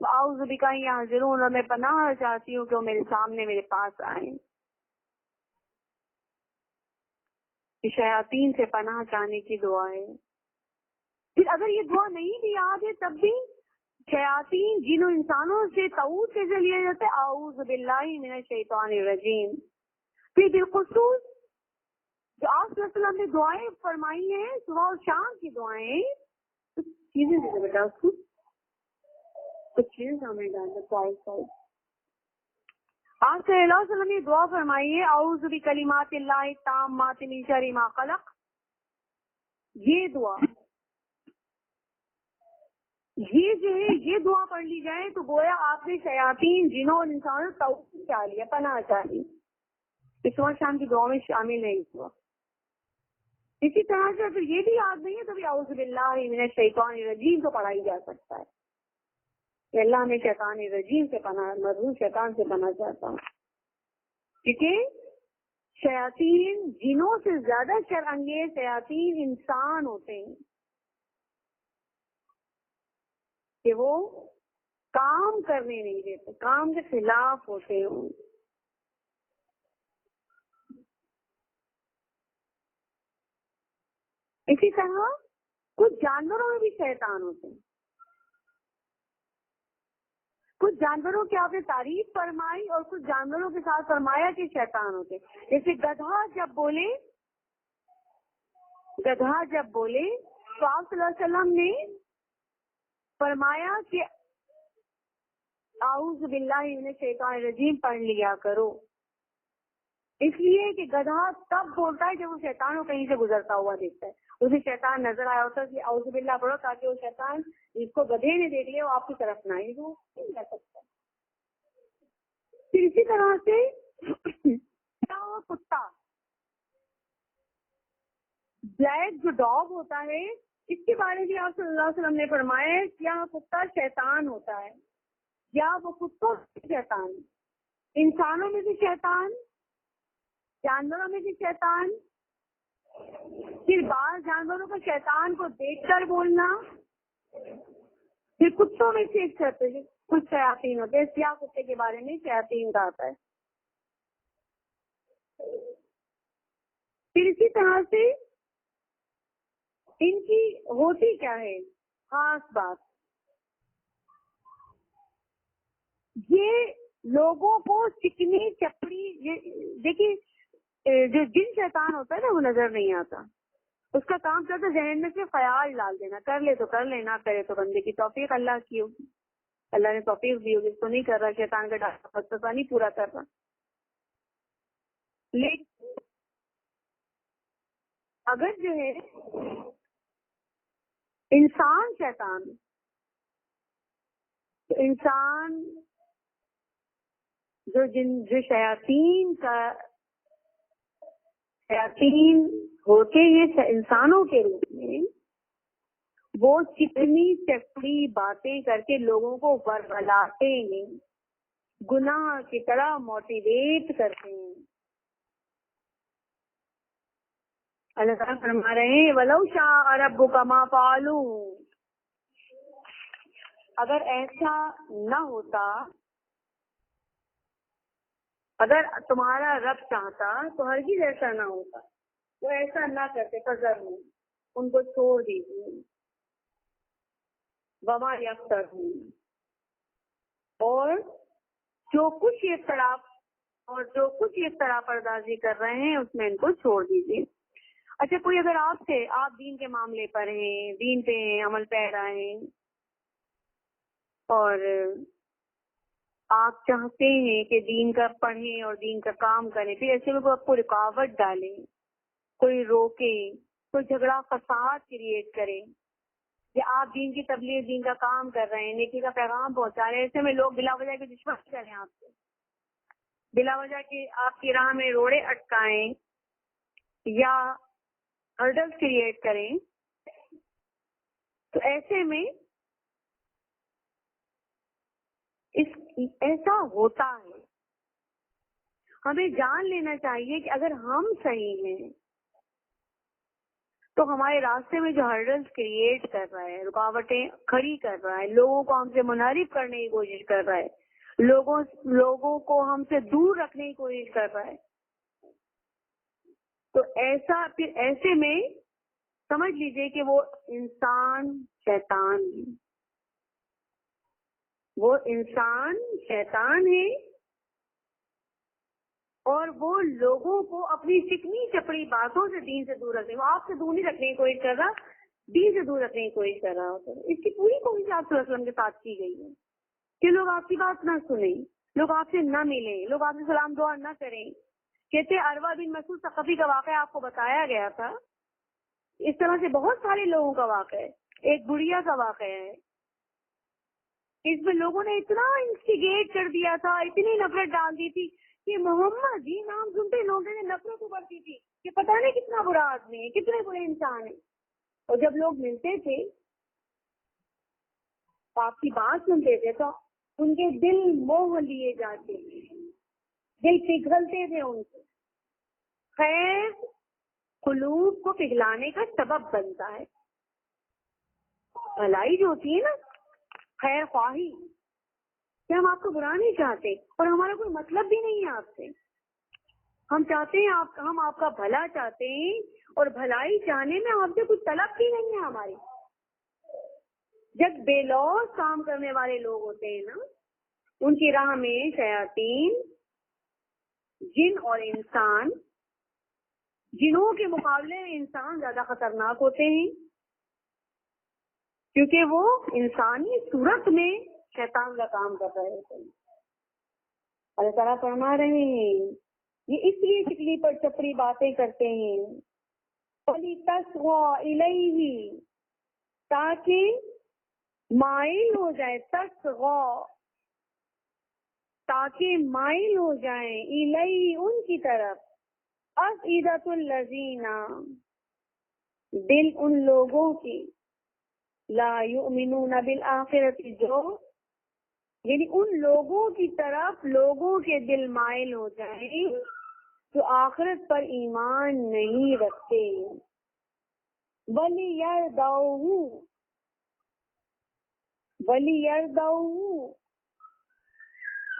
اعوذ بک ان یحضرون، اور میں پناہ چاہتی ہوں کہ وہ میرے سامنے میرے پاس آئیں. شیاطین سے پناہ چاہنے کی دعا ہے. پھر اگر یہ دعا نہیں بھی یاد ہے تب بھی شیاطین جن و انسانوں سے تعوذ کیسے لیا جاتا ہے؟ اعوذ باللہ من الشیطان الرجیم. پھر بالخصوص جو آپ صلی اللہ علیہ وسلم نے دعائیں فرمائی ہیں صبح اور شام کی دعائیں، کچھ چیزیں دے بیٹا اس کو، کچھ چیزیں سامنے ڈالنا چاہیے. آپ صلی اللہ علیہ وسلم نے دعا فرمائی ہے اعوذ بکلمات اللہ التامات من شر ما خلق. یہ دعا، یہ جو ہے یہ دعا پڑھ لی جائے تو گویا آپ نے شیاطین جنوں اور انسانوں توحید چاہ لیا، پناہ چاہ لی. اس صبح شام کی دعا میں شامل ہے اس دعا. اسی طرح سے اگر یہ بھی یاد نہیں ہے تو بھی اعوذ باللہ من الشیطان الرجیم کو پڑھائی جا سکتا ہے کہ اللہ میں شیطان الرجیم سے پناہ، مرحوم شیطان سے پناہ چاہتا ہوں. کیونکہ شیاطین جنوں سے زیادہ شر انگیز شیاطین انسان ہوتے ہیں کہ وہ کام کرنے نہیں دیتے، کام کے خلاف ہوتے ہیں. اسی طرح کچھ جانوروں میں بھی شیطان ہوتے ہیں. کچھ جانوروں کی آپ نے تعریف فرمائی اور کچھ جانوروں کے ساتھ فرمایا کہ شیطان ہوتے ہیں. جیسے گدھا جب بولے تو آپ صلی اللہ علیہ وسلم نے فرمایا کہ اعوذ باللہ من الشیطان الرجیم پڑھ لیا کرو. اس لیے کہ گدھا تب بولتا ہے جب وہ شیطان کو کہیں سے گزرتا ہوا دیکھتا ہے، اسے شیطان نظر آیا ہوتا ہے کہ اعوذ باللہ پڑھو تاکہ وہ شیطان جس کو گدھے نے دیکھ لیا وہ آپ کی طرف نہ آئے، وہ نہیں جا سکتا. پھر اسی طرح سے کتا، بلیک جو ڈاگ ہوتا ہے اس کے بارے میں آپ صلی اللہ علیہ وسلم نے فرمایا ہے کہ یہاں کتا شیطان ہوتا ہے، یا وہ کتوں میں شیطان، انسانوں میں بھی شیطان، جانوروں میں بھی شیطان. پھر بعض جانوروں کو شیطان کو دیکھ کر بولنا. پھر کتوں میں سے کچھ شیاطین ہوتے ہیں، سیاہ کتے کے بارے میں شیاطین کا آتا ہے. پھر اسی طرح سے ان کی ہوتی کیا ہے خاص بات، یہ لوگوں کو چکنی چپڑی، دیکھیے جو جن شیطان ہوتا ہے نا وہ نظر نہیں آتا، اس کا کام کرتا ہے ذہن میں سے خیال ڈال دینا، کر لے تو کر لے، نہ کرے تو بندے کی توفیق اللہ کی ہوگی، اللہ نے توفیق دی ہوگی، اس کو نہیں کر رہا، شیطان کا ڈاکہ نہیں پورا کر رہا. لیکن اگر جو ہے انسان شیطان، تو انسان جو شیاطین ہوتے ہیں انسانوں کے روپ میں، وہ چکنی چپڑی باتیں کر کے لوگوں کو ورغلاتے ہیں، گناہ کی طرح موٹیویٹ کرتے ہیں. اللہ تعالیٰ فرما رہے ہیں وَلَوْ شَاءَ رَبُّكَ مَا فَعَلُوهُ، اگر ایسا نہ ہوتا، اگر تمہارا رب چاہتا تو ہرگز ایسا نہ ہوتا، وہ ایسا نہ کرتے. فَذَرْهُمْ، ان کو چھوڑ دیجیے. وَمَا يَفْتَرُونَ، اور جو کچھ اختراع پردازی کر رہے ہیں اس میں ان کو چھوڑ دیجیے. اچھا، کوئی اگر آپ دین کے معاملے پر ہیں، دین پہ ہیں، عمل پیرا ہیں، اور آپ چاہتے ہیں کہ دین کا پڑھیں اور دین کا کام کریں، پھر ایسے میں کوئی آپ کو رکاوٹ ڈالے، کوئی روکے، کوئی جھگڑا فساد کریٹ کرے، یا آپ دین کی تبلیغ، دین کا کام کر رہے ہیں، نیکی کا پیغام پہنچا رہے ہیں، ایسے میں لوگ بلا وجہ کے دشمن کریں آپ سے، بلا وجہ کے آپ کی راہ میں روڑے اٹکائیں یا ہرڈل کریٹ کریں، تو ایسے میں ایسا ہوتا ہے. ہمیں جان لینا چاہیے کہ اگر ہم صحیح ہیں تو ہمارے راستے میں جو ہرڈلز کریٹ کر رہا ہے، رکاوٹیں کھڑی کر رہا ہے، لوگوں کو ہم سے منحرف کرنے کی کوشش کر رہا ہے، لوگوں کو ہم سے دور رکھنے کی کوشش کر رہا ہے، تو ایسے میں سمجھ لیجئے کہ وہ انسان شیطان ہے، اور وہ لوگوں کو اپنی چکنی چپڑی باتوں سے دین سے دور رکھنے، وہ آپ سے دور نہیں رکھنے کی کوشش کر رہا، دین سے دور رکھنے کی کوشش کر رہا ہوتا ہے۔ اس کی پوری کوشش آپ صلی اللہ علیہ وسلم کے ساتھ کی گئی ہے کہ لوگ آپ کی بات نہ سنیں، لوگ آپ سے نہ ملیں، لوگ آپ سے سلام دعا نہ کریں۔ کہتے عروہ بن مسعود ثقفی کا واقعہ آپ کو بتایا گیا تھا، اس طرح سے بہت سارے لوگوں کا واقعہ ہے۔ ایک بڑھیا کا واقعہ ہے، اس میں لوگوں نے اتنا انسٹیگیٹ کر دیا تھا، اتنی نفرت ڈال دی تھی کہ محمد جی نام سنتے لوگوں نے نفرت ابھرتی تھی کہ پتہ نہیں کتنا برا آدمی ہے، کتنے برے انسان ہیں۔ اور جب لوگ ملتے تھے، آپ کی بات سنتے تھے، تو ان کے دل موہ لیے جاتے تھے، دل پگھلتے تھے ان سے۔ خیر قلوب کو پگھلانے کا سبب بنتا ہے، بھلائی جو ہوتی ہے نا، خیر خواہی، کہ ہم آپ کو برا نہیں چاہتے اور ہمارا کوئی مطلب بھی نہیں ہے آپ سے، ہم چاہتے ہیں ہم آپ کا بھلا چاہتے ہیں، اور بھلائی چاہنے میں آپ سے کچھ طلب بھی نہیں ہے ہماری۔ جب بے لوث کام کرنے والے لوگ ہوتے ہیں نا، ان کی راہ میں شیاطین، جن اور انسان، جنوں کے مقابلے میں انسان زیادہ خطرناک ہوتے ہیں، کیونکہ وہ انسانی صورت میں شیطان کا کام کر رہے ہوتے ہیں۔ اللہ تعالیٰ فرما رہے ہیں یہ اس لیے چکلی پر چپڑی باتیں کرتے ہیں، وَلِتَصْغَىٰ إِلَيْهِ، تاکہ مائل ہو جائے، تَصْغَىٰ، تاکہ مائل ہو جائیں، إِلَيْهِ، ان کی طرف، أَفْئِدَةُ الَّذِينَ، دل ان لوگوں کی، لا يؤمنون بالآخرة، جو یعنی ان لوگوں کی طرف لوگوں کے دل مائل ہو جائیں جو آخرت پر ایمان نہیں رکھتے، وَلِيَرْضَوْهُ،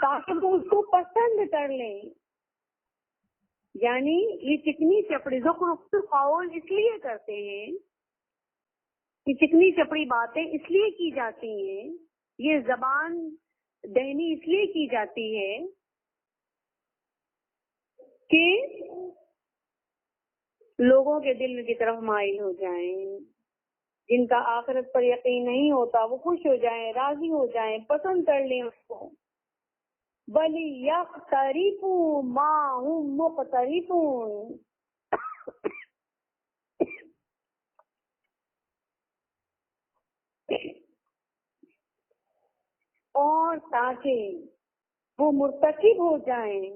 تاکہ وہ اس کو پسند کر لیں۔ یعنی یہ چکنی چپڑی زخرف قول اس لیے کرتے ہیں، یہ چکنی چپڑی باتیں اس لیے کی جاتی ہیں، یہ زبان دہنی اس لیے کی جاتی ہے کہ لوگوں کے دل کی طرف مائل ہو جائیں، جن کا آخرت پر یقین نہیں ہوتا وہ خوش ہو جائیں، راضی ہو جائیں، پسند کر لیں اس کو۔ وَلِيَقْتَرِفُوا مَا هُمْ مُقْتَرِفُونَ، اور تاکہ وہ مرتکب ہو جائیں،